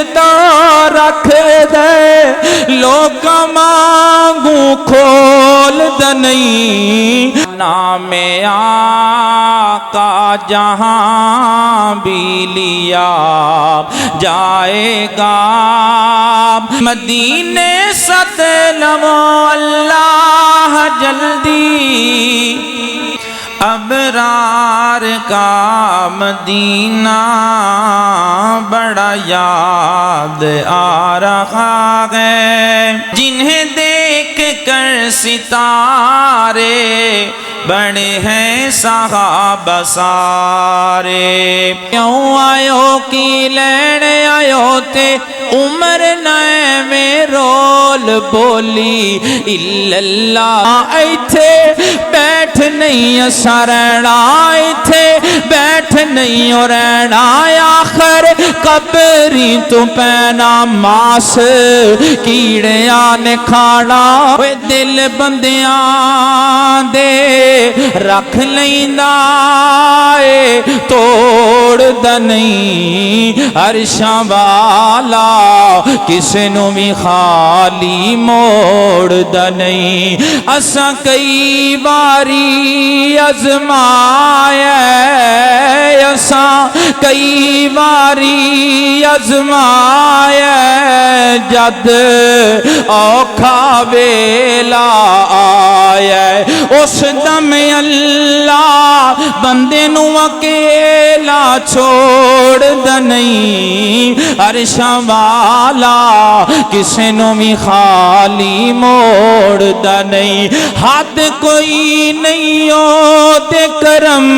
عزت رکھ دے لوکاں مانگو کھول دے نہیں نام آقا جہاں بھی لیا جائے گا مدینے صد لو اللہ جلدی ابرار کا مدینہ بڑا یاد آ رہا ہے جنہیں دیکھ کر ستارے بڑے ہیں صحابہ سارے کیوں آیو کی لینے آیو تے عمر نئے میں رول بولی اللہ ایتھے بیٹھ نہیں سرنا ایتھے بیٹھ نہیں رہنا آخر قبری تو پینا ماس کیڑیاں نے کھانا دل بندیاں دے رکھ لیندہ توڑ دا نہیں عرشاں والا کسے نو بھی خالی موڑ دا نہیں اساں کئی باری ازمایا اساں کئی باری ازمایا جد اوکھا ویلا آیا اس دم اللہ بندے نو اکیلا چھوڑ دا نہیں عرشاں والا کسے نو بھی خالی موڑ دا نہیں حد کوئی نہیں ہو تے کرم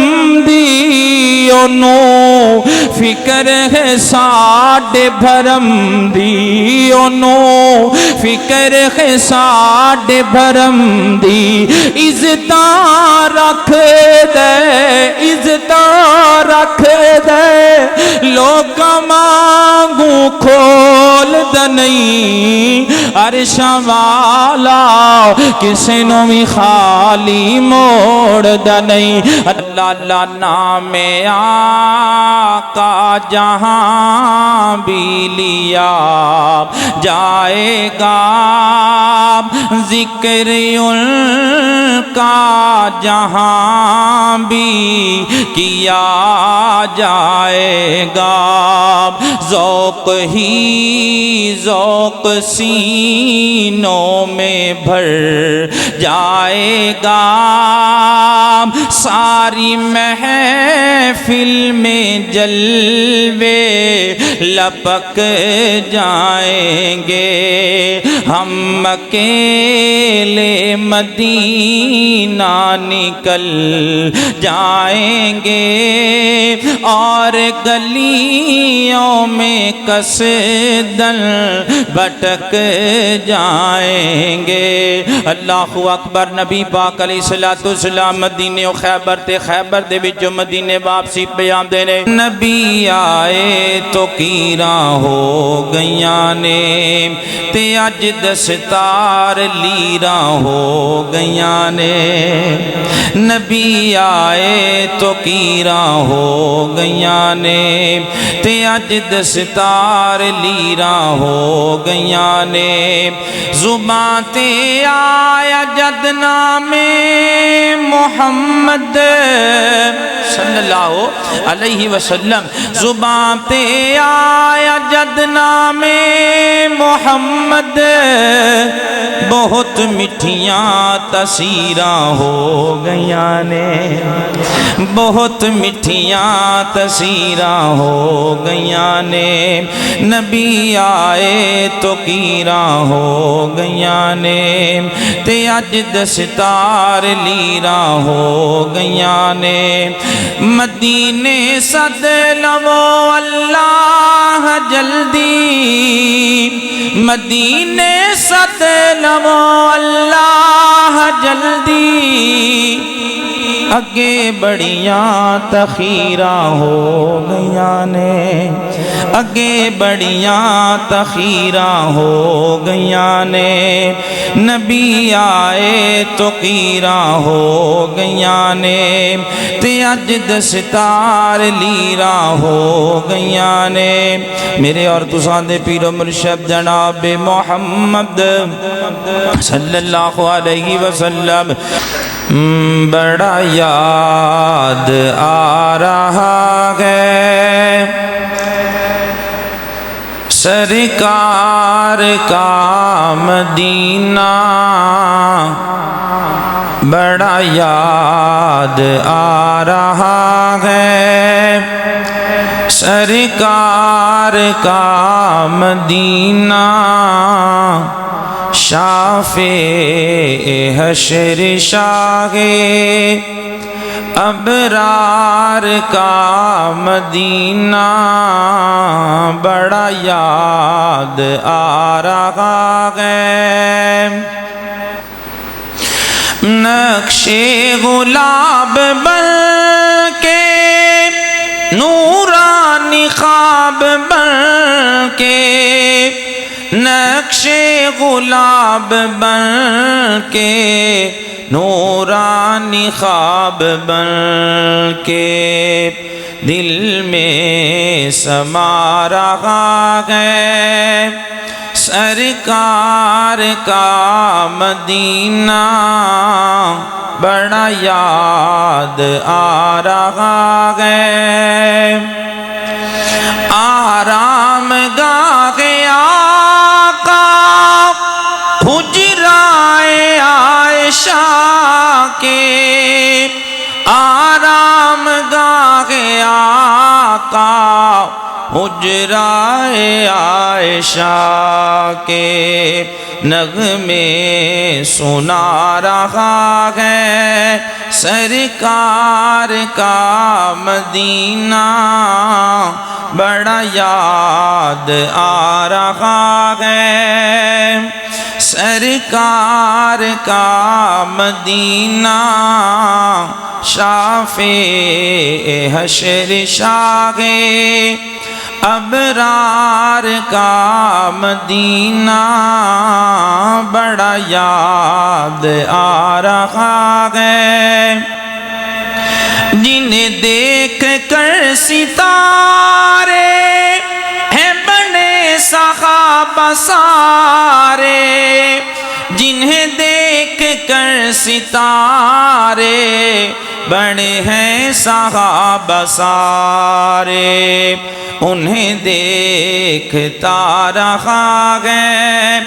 دی انو فکر ہے ساڑھے بھرم دی انو فکر ہے ساڑھے بھرم دی عزتاں رکھ دے عزتاں رکھ دے لوکاں مانگو کھول دے نہیں عرشاں والا کسے نو بھی خالی موڑ دے نہیں اللہ اللہ نام آقا جہاں بھی لیا جائے گا ذکر ان کا جہاں بھی کیا جائے گا ذوق ہی ذوق سینوں میں بھر جائے گا ساری محفل میں جلوے لپک جائیں گے ہم اکیلے مدینہ نکل جائیں گے اور گلیوں میں قصدن بھٹک جائیں گے اللہ اکبر نبی پاک علیہ السلام مدینے و خیبر تے خیبر دے وچوں مدینے واپسی پیام دے نے نبی آئے تو کیراں ہو گئیاں نے تے اج دستار لیراں ہو گئیاں نے نبی آئے تو کیراں ہو گئیاں نے تے اج دستار لیراں ہو گئیاں نے زباں تے آیا جد نام محمد صلی اللہ علیہ وسلم زباں تے آیا جد نام محمد بہت مٹھیاں تاثیراں ہو گئیاں نے بہت مٹھیاں تاثیراں ہو گئیاں نے نبی آئے تو کیراں ہو گئیاں نے تے اج دستار لیراں ہو گئیاں نے مدینے صد لو اللہ جلدی مدینے صد لو اللہ جلدی اگے بڑیاں تخیراں ہو گئیاں نے اگے بڑیاں تخیراں ہو گئیاں نے، نبی آئے تو قیراں ہو گئیاں نے، تے اج دستار لیراں ہو گئیاں نے۔ میرے اور تساں دے پیر و مرشد جناب محمد صلی اللہ علیہ وسلم بڑا یاد آ رہا ہے سرکار کا مدینہ، بڑا یاد آ رہا ہے سرکار کا مدینہ، شافع حشر شاہ ابرار کا مدینہ، بڑا یاد آ رہا ہے۔ نقش گلاب بن کے نورانی خواب بن کے، نقش گلاب بن کے نورانی خواب بن کے، دل میں سما رہا ہے سرکار کا مدینہ، بڑا یاد آ رہا ہے۔ آرام گاہ آقا حجرائے عائشہ کے، آرام گاہ آقا حجرائے عائشہ کے، نغمے سنا رہا ہے سرکار کا مدینہ، بڑا یاد آ رہا ہے سرکار کا مدینہ، شافع حشر شاہ ابرار کا مدینہ، بڑا یاد آ رہا ہے۔ جنہیں دیکھ کر ستارے ہیں بنے صحابہ سارے، جنہیں دیکھ کر ستارے بڑے ہیں صحابہ سارے، انہیں دیکھتا رہا ہے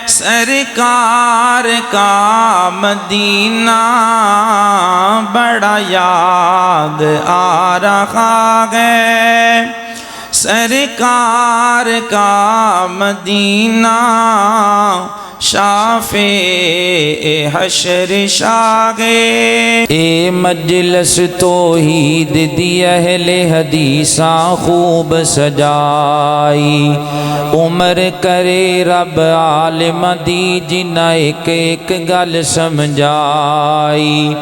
سرکار کا مدینہ، بڑا یاد آ رہا ہے سرکار کا مدینہ، شافع حشر شاہ۔ اے مجلس توحید دی اہل حدیثاں خوب سجائی، عمر کرے رب عالم دی جنہ ایک ایک گل سمجھائی،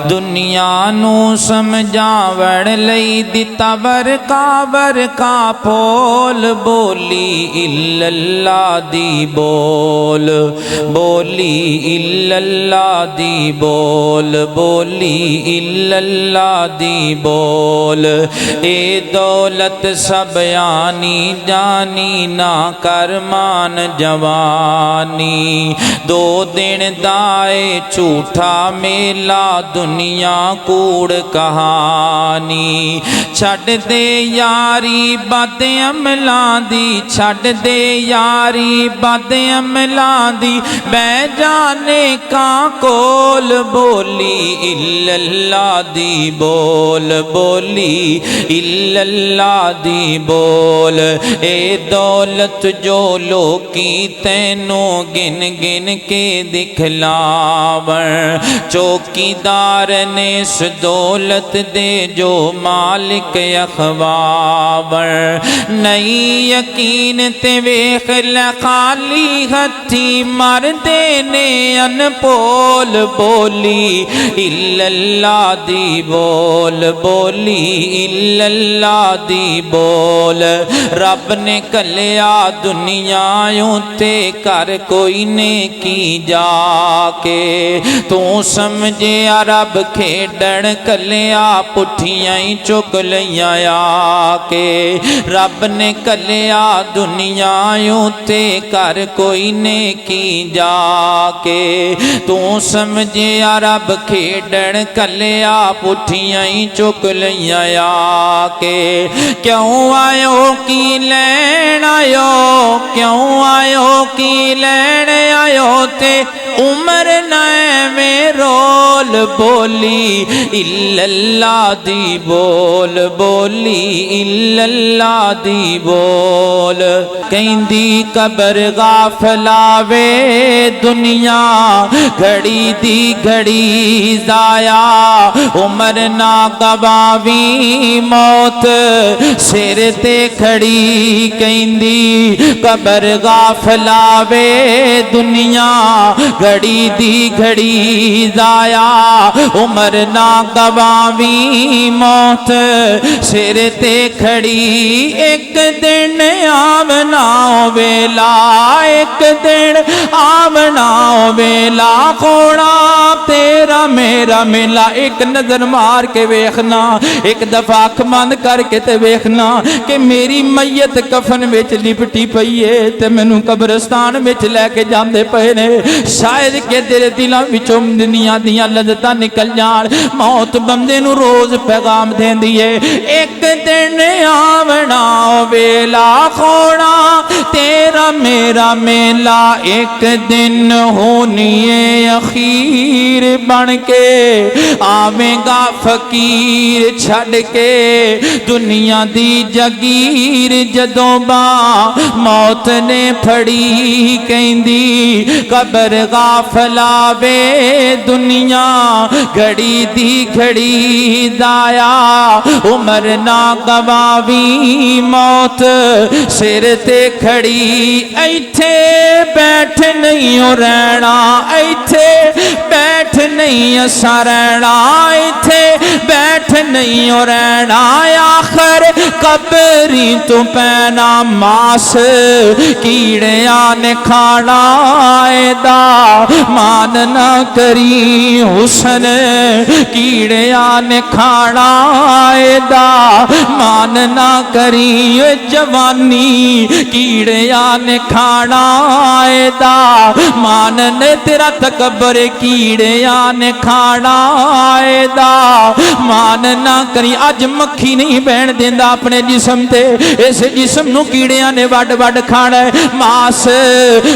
دنیا نو سمجھاوڑ لئی دتا ورکا پھول، بولی الا اللہ دی بول، بولی الا اللہ دی بول، بولی الا اللہ دی بول، اے دولت سب آنی جانی نہ کرمان جوانی، دو دن دائے جھوٹا میلا دنیا کوڑ کہانی، چھڈ دے یاری بد عملاں دی، چھڈ دے یاری بد عملاں دی، بے جانے کا کول، بولی الا اللہ دی بول، بولی الا اللہ دی بول، اے دولت جو لوکی تینوں گن گن کے دکھلاون، چوکیدار نے اس دولت دے جو مالک اخواور، نئی یقین تے ویخ لے خالی ہتھی مردے نے انپول بولی الا اللہ دی بول بولی الا اللہ دی بول رب نے کلیا دنیا تے کر کوئی نیکی جا کے تو سمجھے رب کھیڈن کلیا پٹھیاں چک لیاں آ کے رب نے کلیا دنیا تے کر کوئی نیکی جا کے تو سمجھے رب کھیڈن کلیا پٹھیاں چک لیاں آ کے کیوں آیو کی لین آیو کیوں آیو کی لین آیو تے عمر نائے میں رول بولی الا اللہ دی بول بولی الا اللہ دی بول کہندی قبر غافلا وے دنیا گھڑی دی گھڑی ضایا عمر نہ گواوی موت سر تے کھڑی کہندی قبر غافلا وے دنیا گھڑی دی گھڑی ضایا عمر نہ گواوی موت سر تے کھڑی ایک دن آونا ویلا ایک دن آونا ویلا کوڑا تیرا میرا ملا ایک نظر مار کے ویکھنا ایک دفعہ آنکھ بند کر کے تے ویکھنا کہ میری میت کفن وچ لپٹی پئی ہے تے مینوں قبرستان وچ لے کے جاندے پئے نے شاید کہ تیرے دلاں وچوں دنیا دیاں لذتاں نکل جان موت بندے نوں روز پیغام دیندی ہے ایک دن آونا ویلا کھوڑا تیرا میرا میلا ایک دن ہونی ہے اخیر بن کے آویں گا فقیر چھڑ کے دنیا دی جگیر جدوں با موت نے پھڑی کہندی قبر غافلا وے دنیا گھڑی دی گھڑی ضایا عمر نہ گواوی موت سر تے کھڑی ایتھے بیٹھ نہیں رہنا ایتھے بیٹھ نہیں اساں رہنا ایتھے بیٹھ نہیں رہنا آخر قبری تو پینا ماس کیڑیاں نے کھانا دا مان نہ کری حسن کیڑیاں نے کھانا دا مان نہ کری جوانی کیڑیاں نے کھانا دا مان نے تیرا تکبر کیڑیاں نے کھانا دا مان نہ کری اج مکھی نہیں بہن دیندا اپنے جسم تے اس جسم نو کیڑیاں نے وڈ وڈ کھانا ماس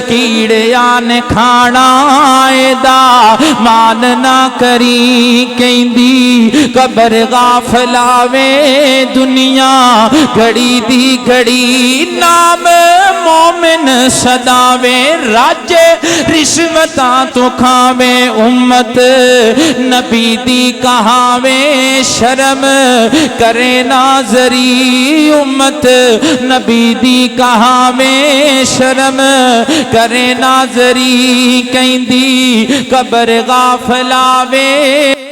کیڑیاں نے کھانا دا مان نہ کری کہندی قبر غافلا وے دنیا گھڑی دی گھڑی نام مومن صداوے راج رشوتاں تو کھاوے امت نبی دی کہاوے شرم کرے ناظری امت نبی دی کہاوے شرم کرے ناظری کہندی قبر غافلا وے